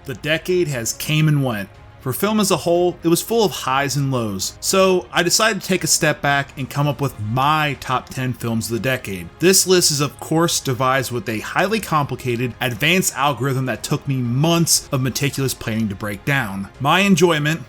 The decade has came and went. For film as a whole, it was full of highs and lows, so I decided to take a step back and come up with my top 10 films of the decade. This list is of course devised with a highly complicated, advanced algorithm that took me months of meticulous planning to break down. My enjoyment,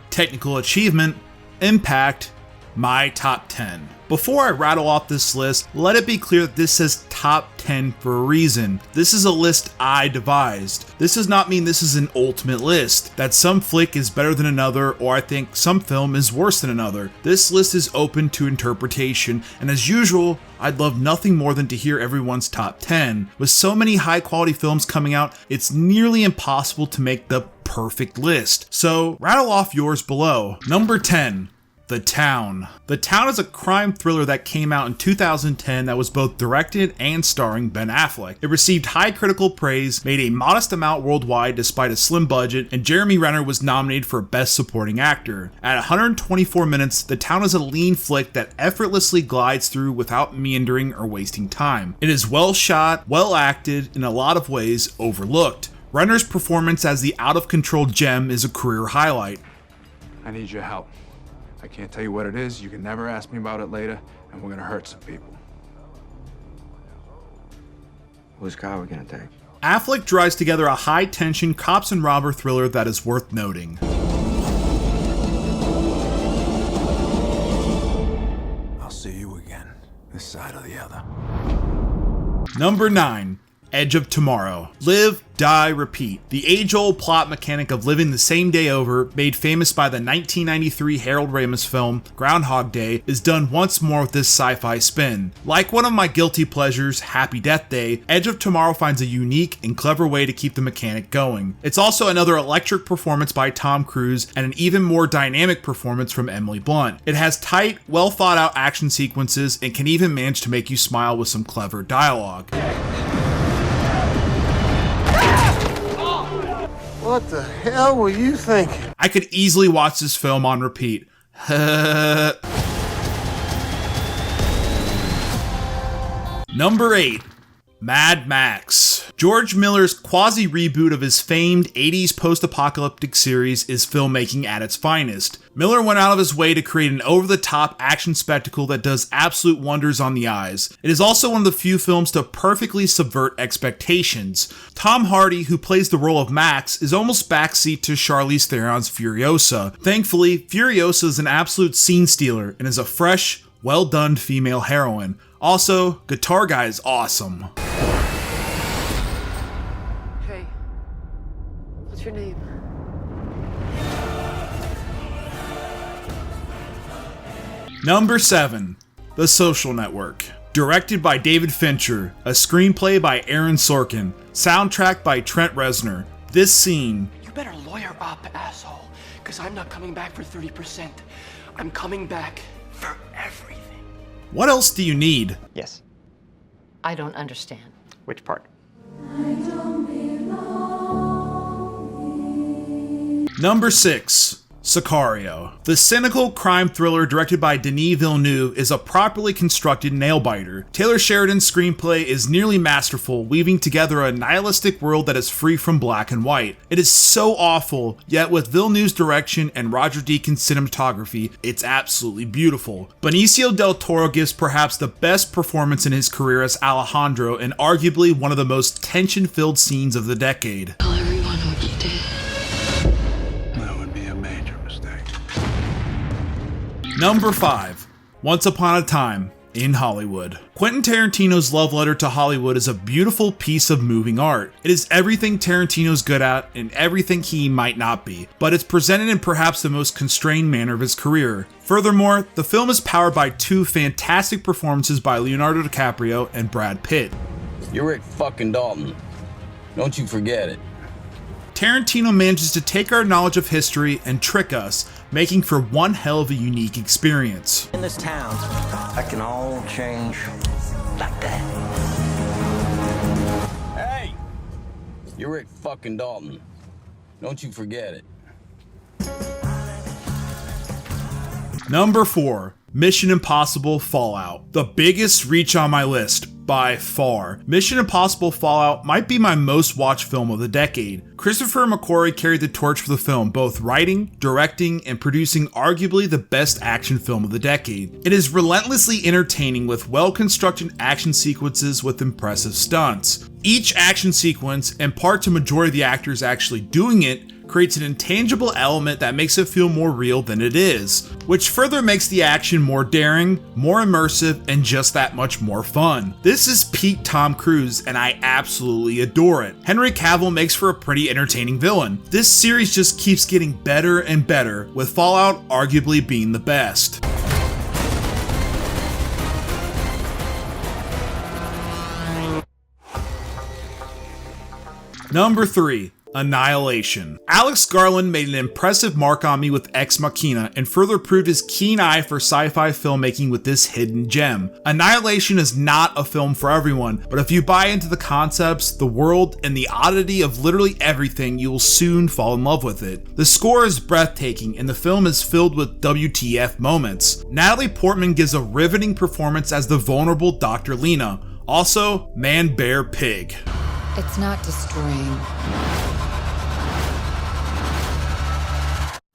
technical achievement, impact, my top 10. Before I rattle off this list, let it be clear that this says top 10 for a reason. This is a list I devised. This does not mean this is an ultimate list, that some flick is better than another or I think some film is worse than another. This list is open to interpretation, and as usual, I'd love nothing more than to hear everyone's top 10. With so many high quality films coming out, it's nearly impossible to make the perfect list. So rattle off yours below. Number 10. The Town. The Town is a crime thriller that came out in 2010 that was both directed and starring Ben Affleck. It received high critical praise, made a modest amount worldwide despite a slim budget, and Jeremy Renner was nominated for Best Supporting Actor. At 124 minutes, The Town is a lean flick that effortlessly glides through without meandering or wasting time. It is well shot, well acted, in a lot of ways overlooked. Renner's performance as the out-of-control gem is a career highlight. I need your help. I can't tell you what it is, you can never ask me about it later, and we're gonna hurt some people. Whose car are we gonna take? Affleck drives together a high-tension cops and robber thriller that is worth noting. I'll see you again, this side or the other. Number 9. Edge of Tomorrow. Live, die, repeat. The age-old plot mechanic of living the same day over, made famous by the 1993 Harold Ramis film Groundhog Day, is done once more with this sci-fi spin. Like one of my guilty pleasures, Happy Death Day, Edge of Tomorrow finds a unique and clever way to keep the mechanic going. It's also another electric performance by Tom Cruise and an even more dynamic performance from Emily Blunt. It has tight, well thought out action sequences and can even manage to make you smile with some clever dialogue. What the hell were you thinking? I could easily watch this film on repeat. Number 8. Mad Max. George Miller's quasi-reboot of his famed 80s post-apocalyptic series is filmmaking at its finest. Miller went out of his way to create an over-the-top action spectacle that does absolute wonders on the eyes. It is also one of the few films to perfectly subvert expectations. Tom Hardy, who plays the role of Max, is almost backseat to Charlize Theron's Furiosa. Thankfully, Furiosa is an absolute scene stealer and is a fresh, well-done female heroine. Also, Guitar Guy is awesome. Hey, what's your name? Number 7. The Social Network. Directed by David Fincher, a screenplay by Aaron Sorkin, soundtrack by Trent Reznor. This scene... You better lawyer up, asshole, because I'm not coming back for 30%. I'm coming back for everything. What else do you need? Yes. I don't understand. Which part? Number 6. Sicario. The cynical crime thriller directed by Denis Villeneuve is a properly constructed nail-biter. Taylor Sheridan's screenplay is nearly masterful, weaving together a nihilistic world that is free from black and white. It is so awful, yet with Villeneuve's direction and Roger Deakins' cinematography, it's absolutely beautiful. Benicio del Toro gives perhaps the best performance in his career as Alejandro and arguably one of the most tension-filled scenes of the decade. Tell everyone what you did. Number 5. Once Upon a Time in Hollywood. Quentin Tarantino's love letter to Hollywood is a beautiful piece of moving art. It is everything Tarantino's good at and everything he might not be, but it's presented in perhaps the most constrained manner of his career. Furthermore, the film is powered by 2 fantastic performances by Leonardo DiCaprio and Brad Pitt. You're Rick fucking Dalton. Don't you forget it. Tarantino manages to take our knowledge of history and trick us, making for one hell of a unique experience. In this town, that can all change like that. Hey! You're Rick fucking Dalton. Don't you forget it. Number 4. Mission Impossible Fallout. The biggest reach on my list, by far. Mission Impossible Fallout might be my most watched film of the decade. Christopher McQuarrie carried the torch for the film, both writing, directing, and producing arguably the best action film of the decade. It is relentlessly entertaining with well-constructed action sequences with impressive stunts. Each action sequence, and part to majority of the actors actually doing it, creates an intangible element that makes it feel more real than it is, which further makes the action more daring, more immersive, and just that much more fun. This is peak Tom Cruise, and I absolutely adore it. Henry Cavill makes for a pretty entertaining villain. This series just keeps getting better and better, with Fallout arguably being the best. Number 3. Annihilation. Alex Garland made an impressive mark on me with Ex Machina and further proved his keen eye for sci-fi filmmaking with this hidden gem. Annihilation is not a film for everyone, but if you buy into the concepts, the world, and the oddity of literally everything, you will soon fall in love with it. The score is breathtaking and the film is filled with WTF moments. Natalie Portman gives a riveting performance as the vulnerable Dr. Lena. Also, Man Bear Pig. It's not destroying.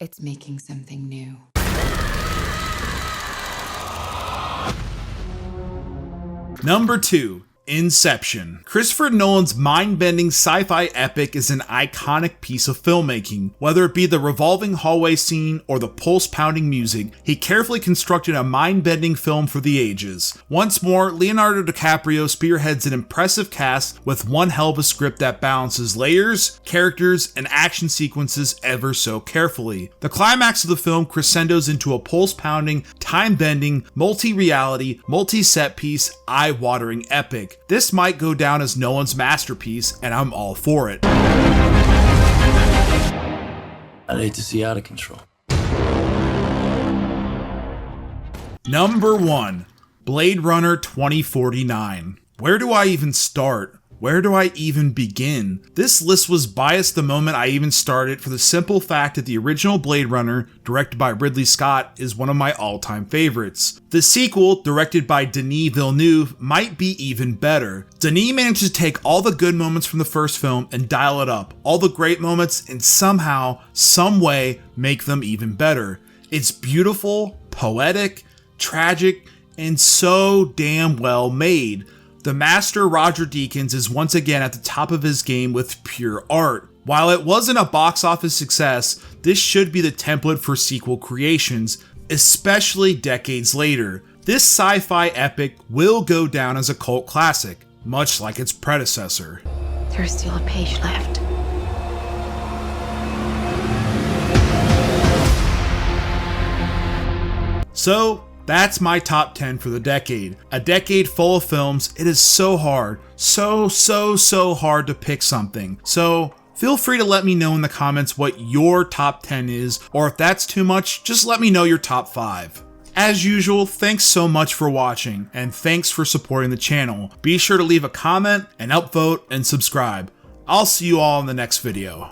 It's making something new. Number 2. Inception. Christopher Nolan's mind-bending sci-fi epic is an iconic piece of filmmaking. Whether it be the revolving hallway scene or the pulse-pounding music, he carefully constructed a mind-bending film for the ages. Once more, Leonardo DiCaprio spearheads an impressive cast with one hell of a script that balances layers, characters, and action sequences ever so carefully. The climax of the film crescendos into a pulse-pounding, time-bending, multi-reality, multi-set piece, eye-watering epic. This might go down as Nolan's masterpiece, and I'm all for it. I'd hate to see out of control. Number 1. Blade Runner 2049. Where do I even start? Where do I even begin? This list was biased the moment I even started for the simple fact that the original Blade Runner, directed by Ridley Scott, is one of my all-time favorites. The sequel, directed by Denis Villeneuve, might be even better. Denis managed to take all the good moments from the first film and dial it up, all the great moments, and somehow, some way, make them even better. It's beautiful, poetic, tragic, and so damn well made. The master Roger Deakins is once again at the top of his game with pure art. While it wasn't a box office success, this should be the template for sequel creations, especially decades later. This sci-fi epic will go down as a cult classic, much like its predecessor. There's still a page left. So, that's my top 10 for the decade. A decade full of films. It is so hard, so hard to pick something. So feel free to let me know in the comments what your top 10 is, or if that's too much, just let me know your top 5. As usual, thanks so much for watching, and thanks for supporting the channel. Be sure to leave a comment and upvote and subscribe. I'll see you all in the next video.